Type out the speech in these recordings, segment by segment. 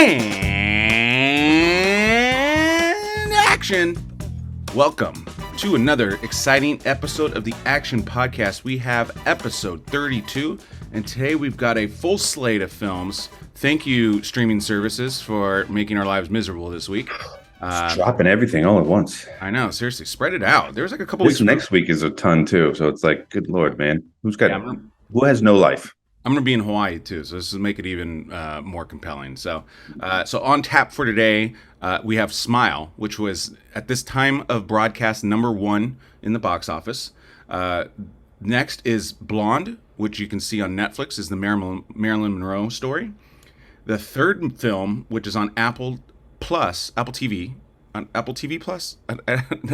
And action! Welcome to another exciting episode of the Action Podcast. We have episode 32, and today we've got a full slate of films. Thank you, streaming services, for making our lives miserable this week. Dropping everything all at once. I know, seriously, spread it out. There's like a couple weeks. Next week is a ton too, so it's like, good Lord, man, who has no life? I'm going to be in Hawaii, too, so this will make it even more compelling. So on tap for today, we have Smile, which was, at this time of broadcast, #1 in the box office. Next is Blonde, which you can see on Netflix, is the Marilyn Monroe story. The third film, which is on Apple TV, on Apple TV Plus?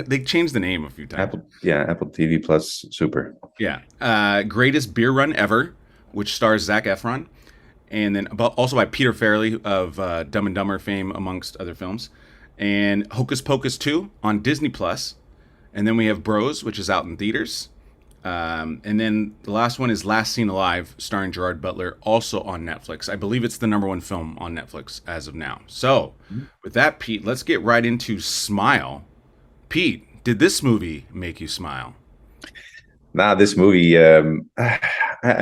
They changed the name a few times. Apple TV Plus Super. Yeah. Greatest Beer Run Ever, which stars Zac Efron, and then also by Peter Farrelly of Dumb and Dumber fame, amongst other films, and Hocus Pocus 2 on Disney Plus, and then we have Bros, which is out in theaters, and then the last one is Last Seen Alive, starring Gerard Butler, also on Netflix. I believe it's the #1 film on Netflix as of now. So, with that, Pete, let's get right into Smile. Pete, did this movie make you smile? Nah, this movie, I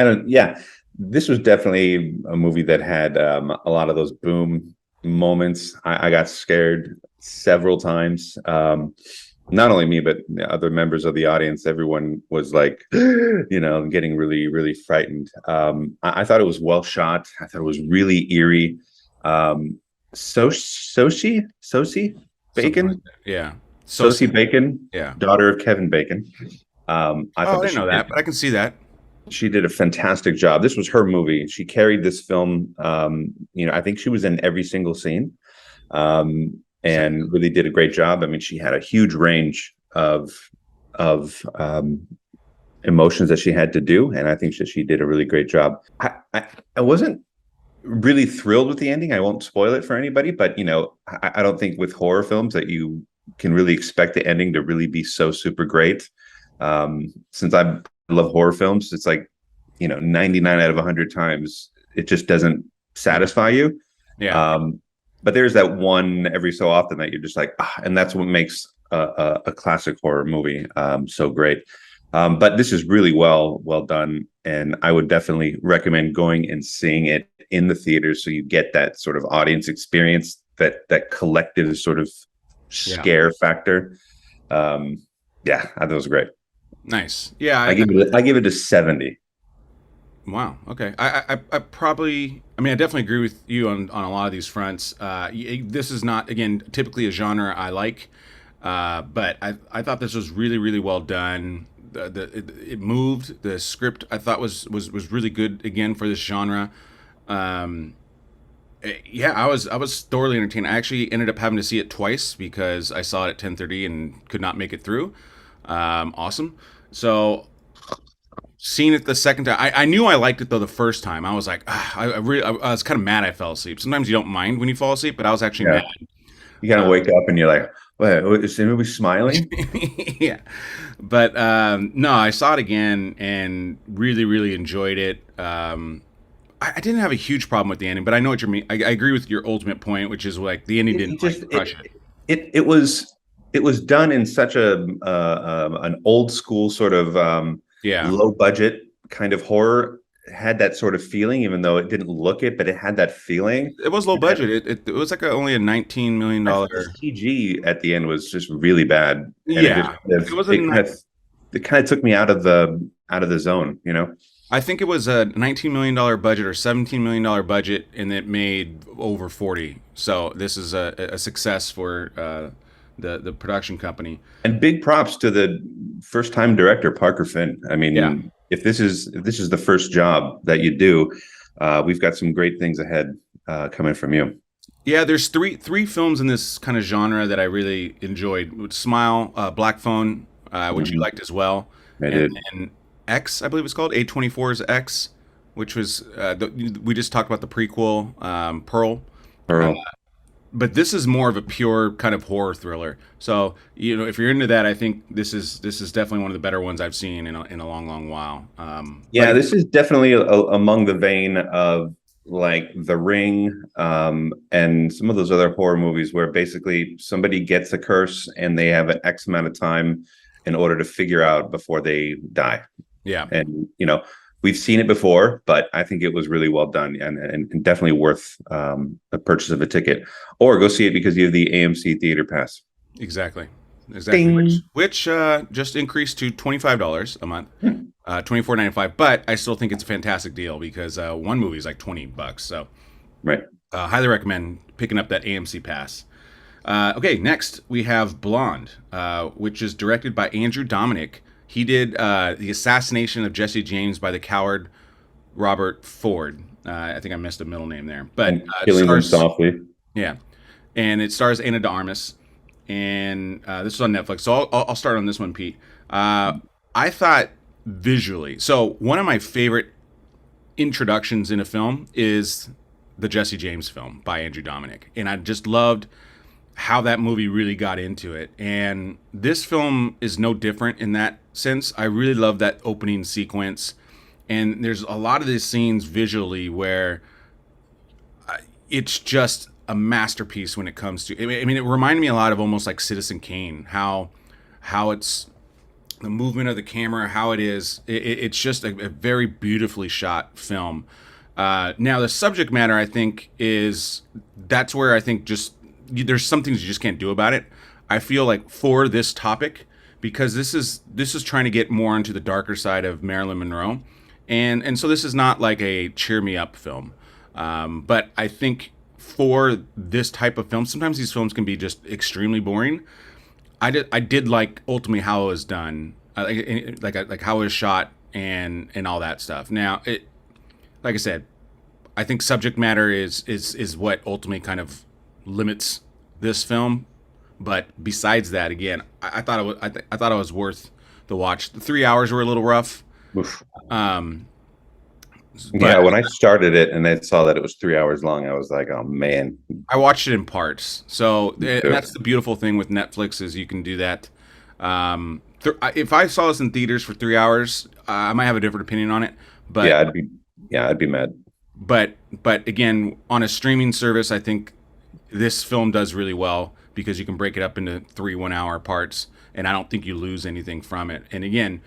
don't. Yeah, this was definitely a movie that had a lot of those boom moments. I got scared several times. Not only me, but other members of the audience. Everyone was like, getting really, really frightened. I thought it was well shot. I thought it was really eerie. Sosie Bacon, like yeah, Sosie Bacon, yeah, daughter of Kevin Bacon. I didn't know that, but I can see that. She did a fantastic job. This was her movie. She carried this film. I think she was in every single scene, and really did a great job. I mean, she had a huge range of emotions that she had to do, and I think that she did a really great job. I wasn't really thrilled with the ending. I won't spoil it for anybody, but I don't think with horror films that you can really expect the ending to really be so super great. Since I love horror films, it's like 99 out of 100 times it just doesn't satisfy you. But there's that one every so often that you're just like, and that's what makes a classic horror movie so great. But this is really well done, and I would definitely recommend going and seeing it in the theaters, so you get that sort of audience experience, that collective sort of scare factor. I thought it was great. Nice. Yeah, I give it a 70. Wow. Okay. I definitely agree with you on a lot of these fronts. This is not, again, typically a genre I like, but I thought this was really, really well done. It moved. The script I thought was really good again for this genre. I was thoroughly entertained. I actually ended up having to see it twice because I saw it at 10:30 and could not make it through. Awesome. So seeing it the second time, I knew I liked it though the first time. I was like, I was kind of mad I fell asleep. Sometimes you don't mind when you fall asleep, but I was actually mad. You kind of wake up and you're like, wait, is anybody smiling? Yeah. But no, I saw it again and really, really enjoyed it. I didn't have a huge problem with the ending, but I know what you mean. I agree with your ultimate point, which is like the ending didn't crush it. It was done in such an old school sort of low budget kind of horror. It had that sort of feeling, even though it didn't look it, but it had that feeling. It was low budget. It was like only a $19 million. CG at the end was just really bad. And it kind of took me out of the zone, I think it was a $19 million budget or $17 million budget, and it made over 40. So this is a success for the production company. And big props to the first-time director, Parker Finn. I mean, if this is the first job that you do, we've got some great things ahead coming from you. Yeah, there's three films in this kind of genre that I really enjoyed. Smile, Black Phone, which you liked as well. I did. And X, I believe it's called, A24's X, which was, we just talked about the prequel, Pearl. But this is more of a pure kind of horror thriller. So, if you're into that, I think this is definitely one of the better ones I've seen in a long, long while. This is definitely among the vein of like The Ring, and some of those other horror movies where basically somebody gets a curse and they have an X amount of time in order to figure out before they die. Yeah. And we've seen it before, but I think it was really well done, and definitely worth the purchase of a ticket, or go see it because you have the AMC theater pass. Exactly. Exactly. Ding. Which just increased to $25 a month, Hmm. $24.95. But I still think it's a fantastic deal because one movie is like $20. So Right. highly recommend picking up that AMC pass. Okay, next we have Blonde, which is directed by Andrew Dominik. He did the Assassination of Jesse James by the coward Robert Ford. I think I missed a middle name there, but And killing them softly. yeah, and it stars Ana De Armas, and this is on Netflix. So I'll start on this one, Pete. I thought visually, so one of my favorite introductions in a film is the Jesse James film by Andrew Dominik, and I just loved how that movie really got into it. And this film is no different in that sense. I really love that opening sequence, and there's a lot of these scenes visually where it's just a masterpiece when it comes to. I mean, it reminded me a lot of almost like Citizen Kane. How it's the movement of the camera, how it is. It's just a very beautifully shot film. Now the subject matter, I think, that's where I think just there's some things you just can't do about it. I feel like for this topic, because this is trying to get more into the darker side of Marilyn Monroe, and so this is not like a cheer me up film. But I think for this type of film, sometimes these films can be just extremely boring. I did like ultimately how it was done, like how it was shot and all that stuff. Now like I said, I think subject matter is what ultimately kind of limits this film. But besides that, again, I thought I thought it was worth the watch. The 3 hours were a little rough. Oof. Um, Yeah, but when I started it and I saw that it was 3 hours long, I was like, oh man. I watched it in parts. So and Sure. that's the beautiful thing with Netflix is you can do that. If I saw this in theaters for 3 hours, I might have a different opinion on it. But Yeah, I'd be mad. but again, on a streaming service, I think this film does really well because you can break it up into 3 1 hour parts, and I don't think you lose anything from it. And again,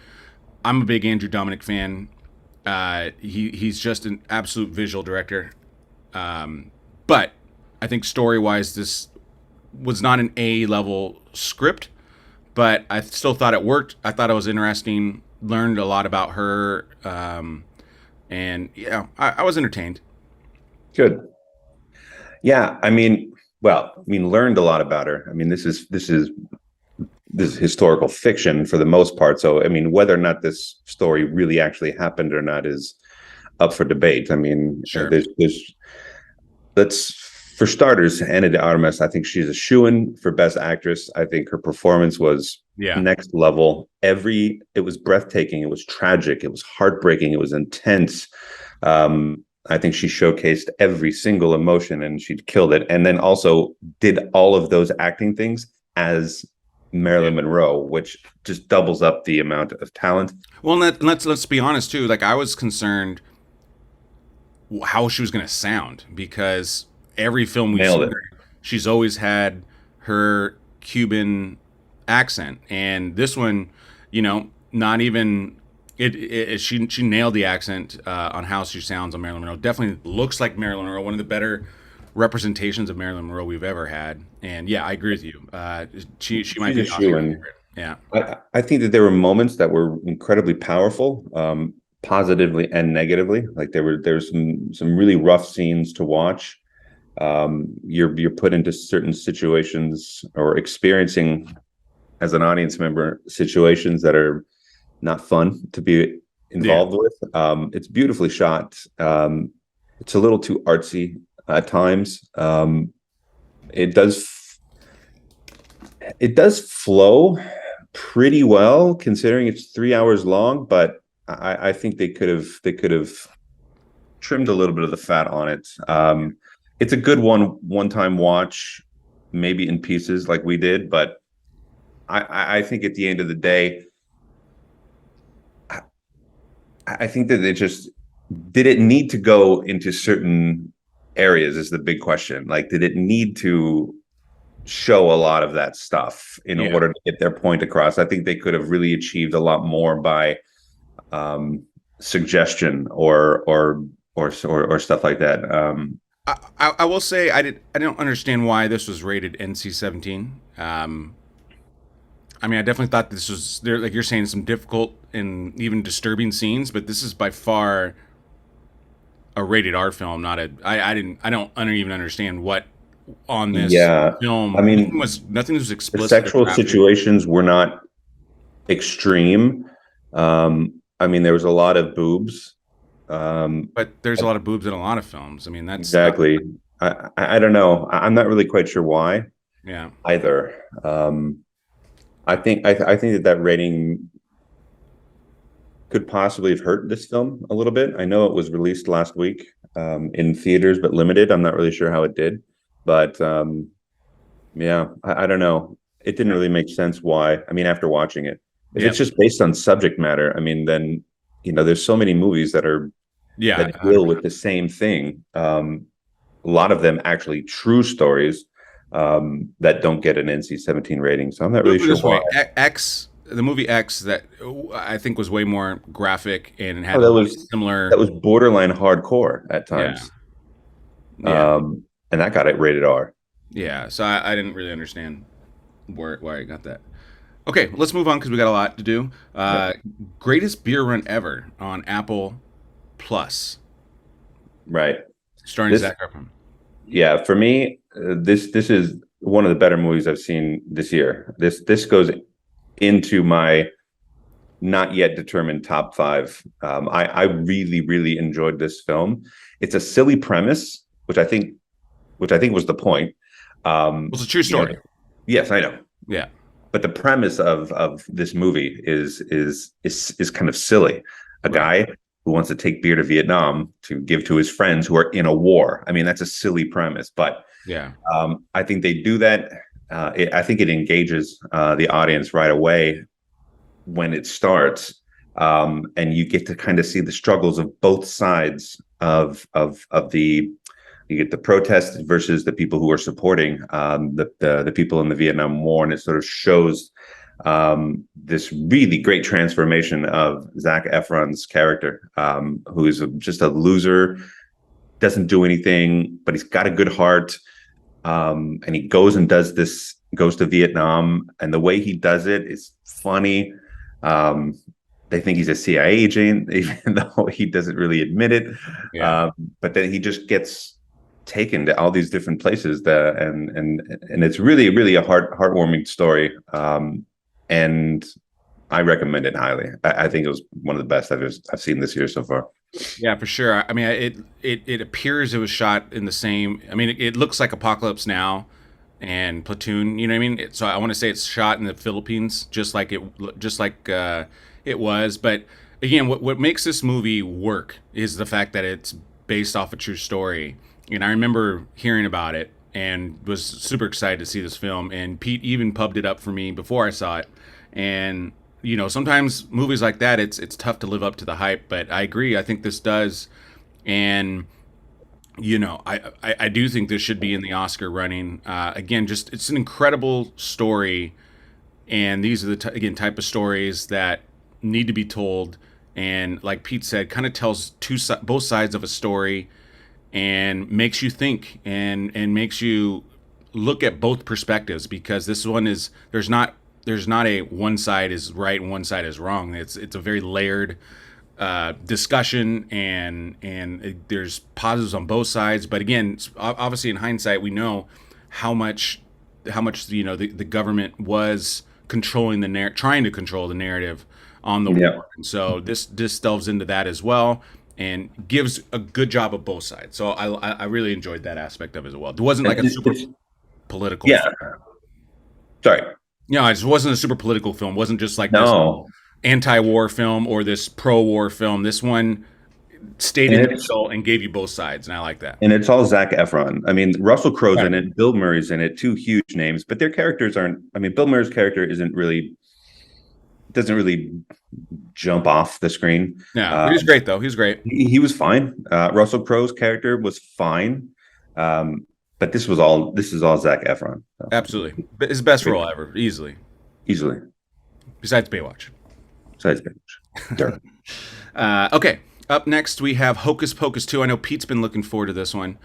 I'm a big Andrew Dominik fan. He's just an absolute visual director. But I think story wise, this was not an A level script, but I still thought it worked. I thought it was interesting. Learned a lot about her, and yeah, I was entertained. Good. Yeah, learned a lot about her. I mean, this is historical fiction for the most part. So, I mean, whether or not this story really actually happened or not is up for debate. I mean, Sure. let's for starters, Ana De Armas. I think she's a shoo-in for Best Actress. I think her performance was Yeah. next level. It was breathtaking. It was tragic. It was heartbreaking. It was intense. I think she showcased every single emotion and she killed it. And then also did all of those acting things as Marilyn Monroe, which just doubles up the amount of talent. Well, let's be honest too. Like I was concerned how she was going to sound because every film we've Nailed seen, it. she's always had her Cuban accent, and this one, not even she nailed the accent on how she sounds on Marilyn Monroe. Definitely looks like Marilyn Monroe, one of the better representations of Marilyn Monroe we've ever had. And yeah, I agree with you. She might be She's the a Oscar shoo-in. favorite. Yeah, I think that there were moments that were incredibly powerful, positively and negatively. Like there's some really rough scenes to watch. You're put into certain situations or experiencing as an audience member situations that are not fun to be involved with. It's beautifully shot. It's a little too artsy at times. It does flow pretty well considering it's 3 hours long, but I think they could have trimmed a little bit of the fat on it. It's a good one-time watch, maybe in pieces like we did, but I think at the end of the day, I think that it just did it need to go into certain areas is the big question. Like, did it need to show a lot of that stuff in Yeah. order to get their point across? I think they could have really achieved a lot more by suggestion or stuff like that. I will say I don't understand why this was rated NC-17. I mean, I definitely thought this was there, like you're saying, some difficult and even disturbing scenes, but this is by far a rated R film, not a. I don't even understand what on this Yeah, film. I mean, Nothing was the explicit or sexual graphic, situations were not extreme. I mean, there was a lot of boobs. but there's a lot of boobs in a lot of films. I mean, that's Exactly. I don't know. I'm not really quite sure why yeah, either. I think that rating could possibly have hurt this film a little bit. I know it was released last week in theaters, but limited. I'm not really sure how it did, but yeah, I don't know. It didn't really make sense why. I mean, after watching it, if yeah, it's just based on subject matter, I mean, then there's so many movies yeah, that deal with the same thing. A lot of them actually true stories that don't get an NC-17 rating. So I'm not Put really it sure this why. way, the movie X, that I think was way more graphic and Oh, had a lot of similar. that was borderline hardcore at Yeah, times, yeah, and that got it rated R. yeah. So I didn't really understand why I got that. Okay, let's move on because we got a lot to do. Yeah. Greatest beer run ever on Apple Plus, Right. starring This, Zac Efron. yeah, for me, this is one of the better movies I've seen this year. This goes into my not yet determined top five. I really, really enjoyed this film. It's a silly premise, which I think was the point. Well, it's a true You know, story. yes, I know. Yeah, But the premise of this movie is kind of silly. A right. guy who wants to take beer to Vietnam to give to his friends who are in a war. I mean, that's a silly premise, but Yeah, I think they do that. I think it engages the audience right away when it starts, and you get to kind of see the struggles of both sides of the. You get the protests versus the people who are supporting the people in the Vietnam War, and it sort of shows this really great transformation of Zac Efron's character, who is just a loser, doesn't do anything, but he's got a good heart. And he goes and goes to Vietnam, and the way he does it is funny. They think he's a CIA agent, even though he doesn't really admit it. yeah. But then he just gets taken to all these different places and it's really, really a heartwarming story. And I recommend it highly. I think it was one of the best I've seen this year so far. Yeah, for sure. I mean, it appears it was shot in the same. I mean, it looks like Apocalypse Now and Platoon. You know what I mean? So I want to say it's shot in the Philippines, just like it was. But again, what makes this movie work is the fact that it's based off a true story. And I remember hearing about it and was super excited to see this film. And Pete even pubbed it up for me before I saw it. And sometimes movies like that, it's tough to live up to the hype. But I agree. I think this does. And I do think this should be in the Oscar running. Again, just it's an incredible story, and these are the again type of stories that need to be told. And like Pete said, kind of tells both sides of a story, and makes you think and makes you look at both perspectives, because this one is there's not a one side is right and one side is wrong. It's a very layered discussion, and there's positives on both sides. But again, obviously in hindsight, we know how much the government was controlling trying to control the narrative on the Yeah. war. And so this delves into that as well, and gives a good job of both sides. So I really enjoyed that aspect of it as well. It wasn't like a super political Yeah. film. Sorry. No, it just wasn't a super political film. It wasn't just like this No. anti-war film or this pro-war film. This one stayed And in the it's middle and gave you both sides, and I like that. and it's all Zac Efron. I mean, Russell Crowe's Right. in it, Bill Murray's in it, two huge names, but their characters aren't. I mean, Bill Murray's character isn't really doesn't really jump off the screen. Yeah, but he's great though. He's great. He was fine. Russell Crowe's character was fine, but this is all Zac Efron. So. Absolutely, his best role ever, easily. Easily. Besides Baywatch. Besides Baywatch. Okay. Up next, we have Hocus Pocus 2. I know Pete's been looking forward to this one.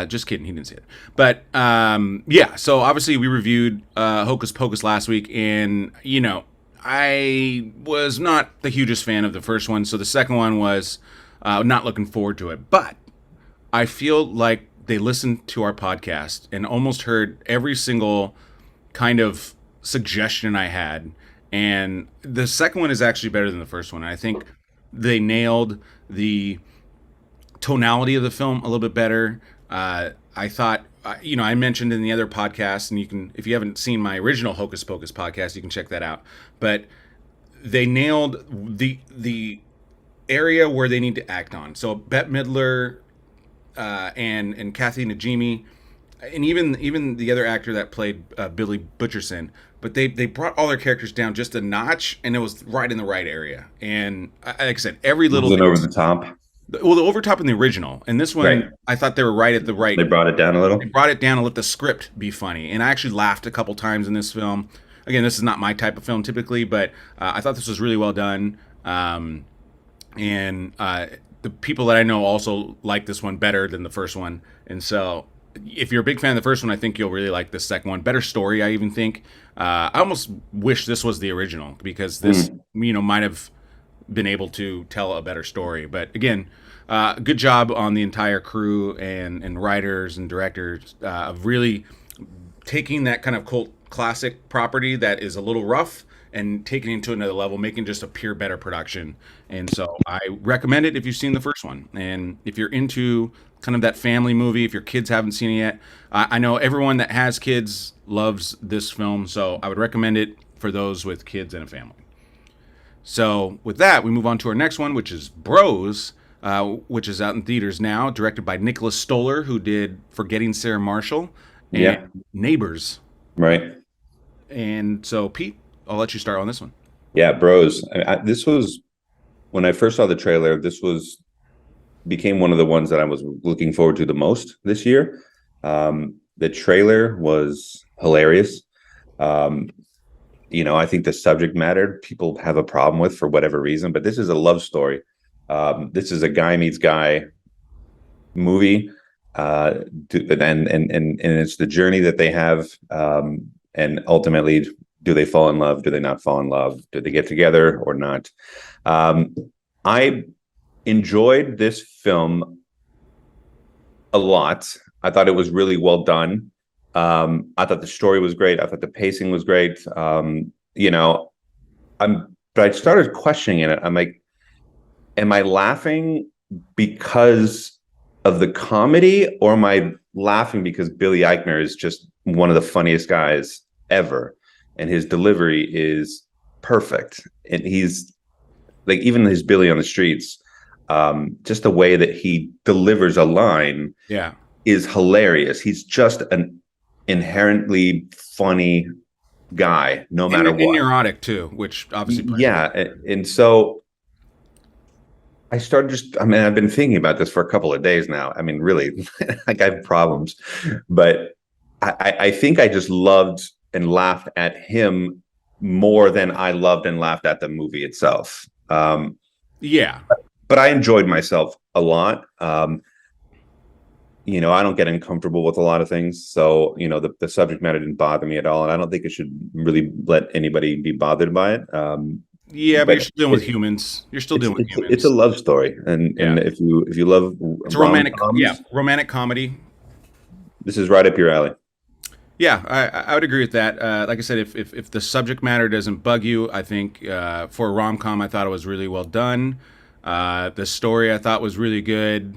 Just kidding, he didn't see it. But, yeah, so obviously we reviewed Hocus Pocus last week, and, you know, I was not the hugest fan of the first one, so the second one was not looking forward to it. But I feel like they listened to our podcast and almost heard every single kind of suggestion I had. And the second one is actually better than the first one. I think they nailed the tonality of the film a little bit better. I thought, you know, I mentioned in the other podcast, and you can, if you haven't seen my original Hocus Pocus podcast, you can check that out. But they nailed the area where they need to act on. So Bette Midler and Kathy Najimy, and even the other actor that played Billy Butcherson, but they brought all their characters down just a notch, and it was right in the right area. And like I said, every little thing over the top. Well, the overtop in the original, and this one, right. I thought they were right at the right. They brought it down a little. They brought it down and let the script be funny. And I actually laughed a couple times in this film. Again, this is not my type of film typically, but I thought this was really well done. And the people that I know also like this one better than the first one. And so, if you're a big fan of the first one, I think you'll really like the second one. Better story, I even think. I almost wish this was the original, because this, you know, might have been able to tell a better story. But again, good job on the entire crew and writers and directors of really taking that kind of cult classic property that is a little rough and taking it to another level, making just a pure better production. And so I recommend it if you've seen the first one. And if you're into kind of that family movie, if your kids haven't seen it yet, I know everyone that has kids loves this film, so I would recommend it for those with kids and a family. So with that, we move on to our next one, which is Bros, which is out in theaters now, directed by Nicholas Stoller, who did Forgetting Sarah Marshall and Neighbors. Right. And so, Pete, I'll let you start on this one. Yeah, Bros. This was, when I first saw the trailer, became one of the ones that I was looking forward to the most this year. The trailer was hilarious. You know, I think the subject matter people have a problem with for whatever reason, but this is a love story. This is a guy meets guy movie, and it's the journey that they have, and ultimately, do they fall in love? Do they not fall in love? Do they get together or not? I enjoyed this film a lot. I thought it was really well done. I thought the story was great. I thought the pacing was great. You know, but I started questioning it. I'm like, am I laughing because of the comedy, or am I laughing because Billy Eichner is just one of the funniest guys ever, and his delivery is perfect, and he's like, even his Billy on the Streets, just the way that he delivers a line is hilarious. He's just an inherently funny guy, no matter what. And neurotic too, which obviously and so I started I've been thinking about this for a couple of days now. I mean, really, like, I have problems, but I think I just loved and laughed at him more than I loved and laughed at the movie itself. But I enjoyed myself a lot. You know, I don't get uncomfortable with a lot of things, so, you know, the subject matter didn't bother me at all, and I don't think it should really let anybody be bothered by it. But you're still dealing with humans. You're still dealing with humans. It's a love story, and if you love, it's a romantic comedy. This is right up your alley. Yeah, I would agree with that. Like I said, if the subject matter doesn't bug you, I think for a rom-com, I thought it was really well done. The story I thought was really good.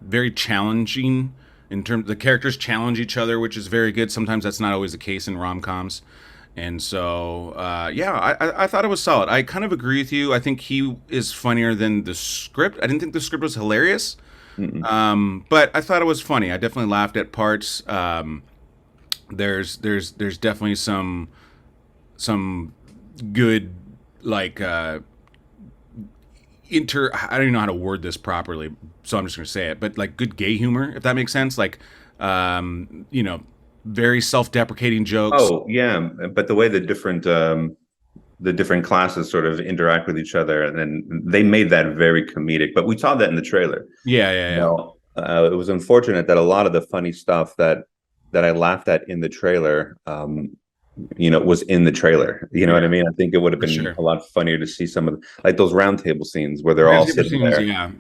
Very challenging in terms the characters challenge each other, which is very good. Sometimes that's not always the case in rom-coms. And so, I thought it was solid. I kind of agree with you. I think he is funnier than the script. I didn't think the script was hilarious, but I thought it was funny. I definitely laughed at parts. There's definitely some good, like I don't even know how to word this properly, so I'm just gonna say it, but like good gay humor, if that makes sense. Like, you know, very self-deprecating jokes. Oh yeah, but the way the different classes sort of interact with each other, and then they made that very comedic. But we saw that in the trailer. Yeah, yeah, yeah. No, it was unfortunate that a lot of the funny stuff that I laughed at in the trailer, was in the trailer. You know what I Yeah, mean? I think it would have for been sure. a lot funnier to see some of like those round table scenes where they're all Ramsey sitting scenes, there. yeah.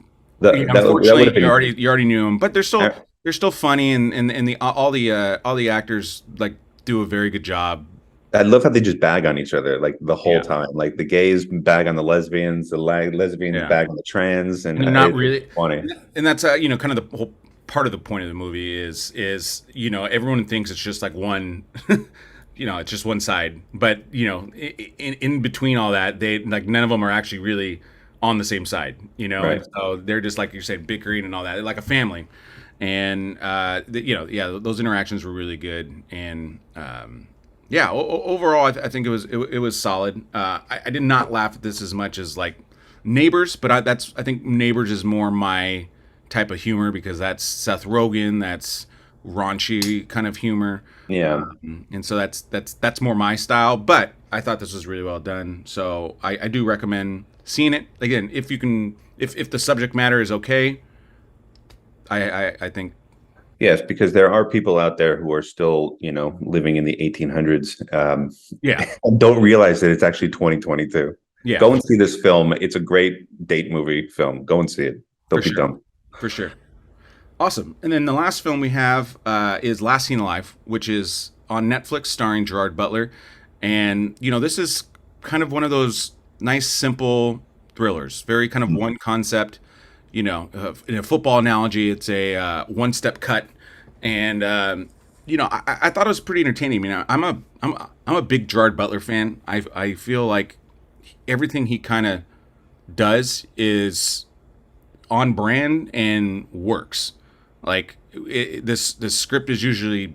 Yeah, That would unfortunately, have been. you already knew them, but I, they're still funny, and the all the actors like do a very good job. I love how they just bag on each other like the whole Yeah, time. Like the gays bag on the lesbians, the lesbians yeah. bag on the trans, And and they're not it's really, funny. and that's kind of the whole part of the point of the movie is everyone thinks it's just like one, it's just one side, but in between all that, they like none of them are actually really on the same side, Right. and so they're just like you said, bickering and all that, like a family, and yeah, those interactions were really good, and yeah, overall, I think it was solid. I did not laugh at this as much as like Neighbors, but I think Neighbors is more my type of humor because that's Seth Rogen, that's raunchy kind of humor, Yeah. and so that's more my style. But I thought this was really well done, so I do recommend seeing it again if you can, if the subject matter is okay. I think Yes, because there are people out there who are still, living in the 1800s, yeah, and don't realize that it's actually 2022. yeah, Go and see this film. It's a great date movie film. Go and see it. for Don't be sure, dumb. for sure. Awesome. And then the last film we have is Last Seen Alive, which is on Netflix, starring Gerard Butler. And this is kind of one of those nice, simple thrillers. Very kind of one concept. In a football analogy, it's a one-step cut. And I thought it was pretty entertaining. I mean, I'm a big Gerard Butler fan. I feel like everything he kind of does is on brand and works. Like this script is usually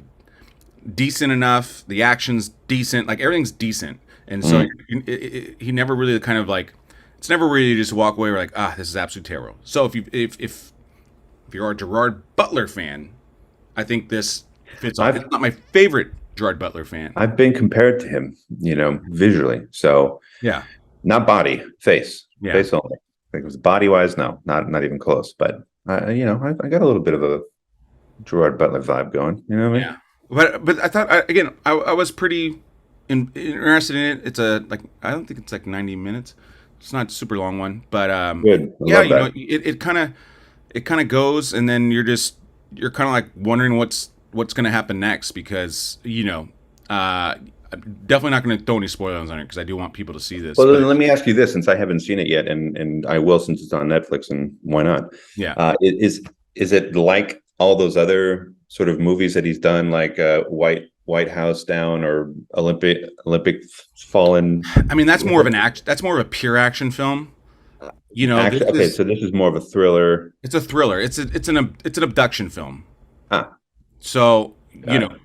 decent enough. The action's decent. Like everything's decent, and so he never really kind of like it's never really just walk away. We're like, this is absolutely terrible. So if you're a Gerard Butler fan, I think this fits off. I've It's not my favorite Gerard Butler fan. I've been compared to him, visually. So Yeah, not body, face, yeah, face only. I think it was body wise, no, not even close. But I got a little bit of a Gerard Butler vibe going. You know what I mean? yeah. But I thought again, I was pretty interested in it. It's I don't think it's like 90 minutes. It's not a super long one, but Good. I yeah, love that. it kind of goes, and then you're kind of like wondering what's going to happen next because I'm definitely not going to throw any spoilers on it because I do want people to see this. Well, But then let me ask you this, since I haven't seen it yet, and I will since it's on Netflix, and why not? yeah, Is it like all those other sort of movies that he's done, like White House Down or Olympic Fallen? I mean that's more of an act. That's more of a pure action film. This Action, okay, is so this is more of a thriller. it's a thriller. It's an abduction film. Ah, So got it. I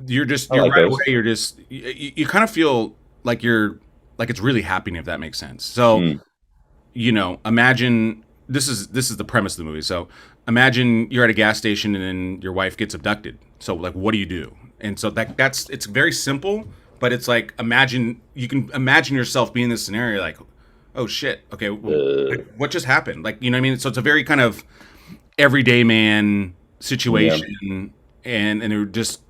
you're like right away. those. You kind of feel like like it's really happening if that makes sense. So Mm, imagine this is the premise of the movie. So imagine you're at a gas station and then your wife gets abducted. So like, what do you do? And so that's it's very simple, but it's like you can imagine yourself being in this scenario like, oh shit, okay, well, uh, like, what just happened? Like what I mean? So it's a very kind of everyday man yeah, situation, and they're just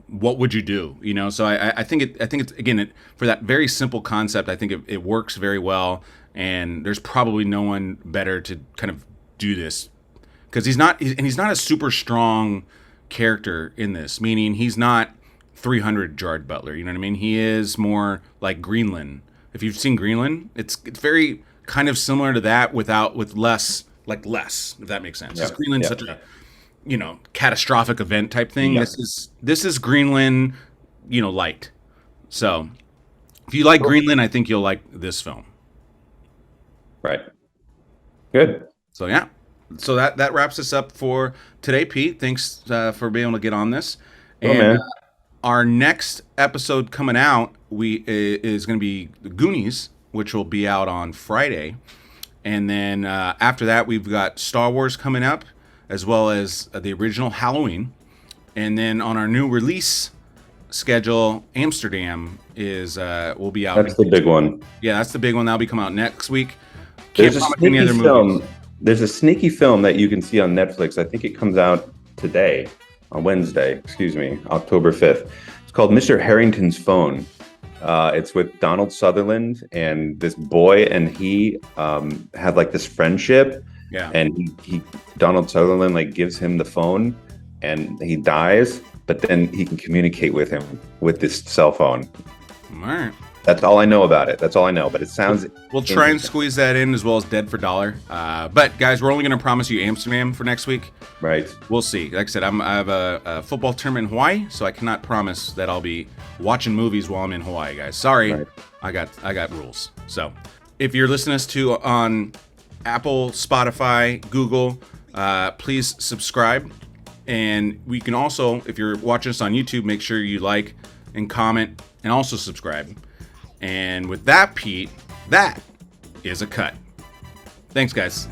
what would you do? So I think it's again for that very simple concept. I think it works very well, and there's probably no one better to kind of do this because he's not a super strong character in this. Meaning he's not 300 Gerard Butler. You know what I mean? He is more like Greenland. If you've seen Greenland, it's very kind of similar to that with less less. If that makes sense. yeah, Because Greenland's yeah, such a catastrophic event type thing. yeah. This is Greenland, light. So if you like Cool. Greenland, I think you'll like this film. Right. Good. So yeah, so that wraps us up for today, Pete. Thanks for being able to get on this, Well, and man. our next episode coming out is going to be The Goonies, which will be out on Friday. And then after that, we've got Star Wars coming up, as well as the original Halloween. And then on our new release schedule, Amsterdam will be out. That's the big one. Yeah, that's the big one. That'll be coming out next week. There's a sneaky film. There's a sneaky film that you can see on Netflix. I think it comes out today, on Wednesday, October 5th. It's called Mr. Harrington's Phone. It's with Donald Sutherland, and this boy and he have like this friendship. Yeah. And Donald Sutherland like gives him the phone, and he dies, but then he can communicate with him with this cell phone. All right. That's all I know about it. That's all I know. But it sounds. We'll try and squeeze that in, as well as Dead for Dollar. But guys, we're only going to promise you Amsterdam for next week. Right. We'll see. Like I said, I have a football tournament in Hawaii, so I cannot promise that I'll be watching movies while I'm in Hawaii, guys. Sorry, right. I got rules. So if you're listening to us on Apple, Spotify, Google, please subscribe. And we can also, if you're watching us on YouTube, make sure you like and comment and also subscribe. And with that, Pete, that is a cut. Thanks, guys.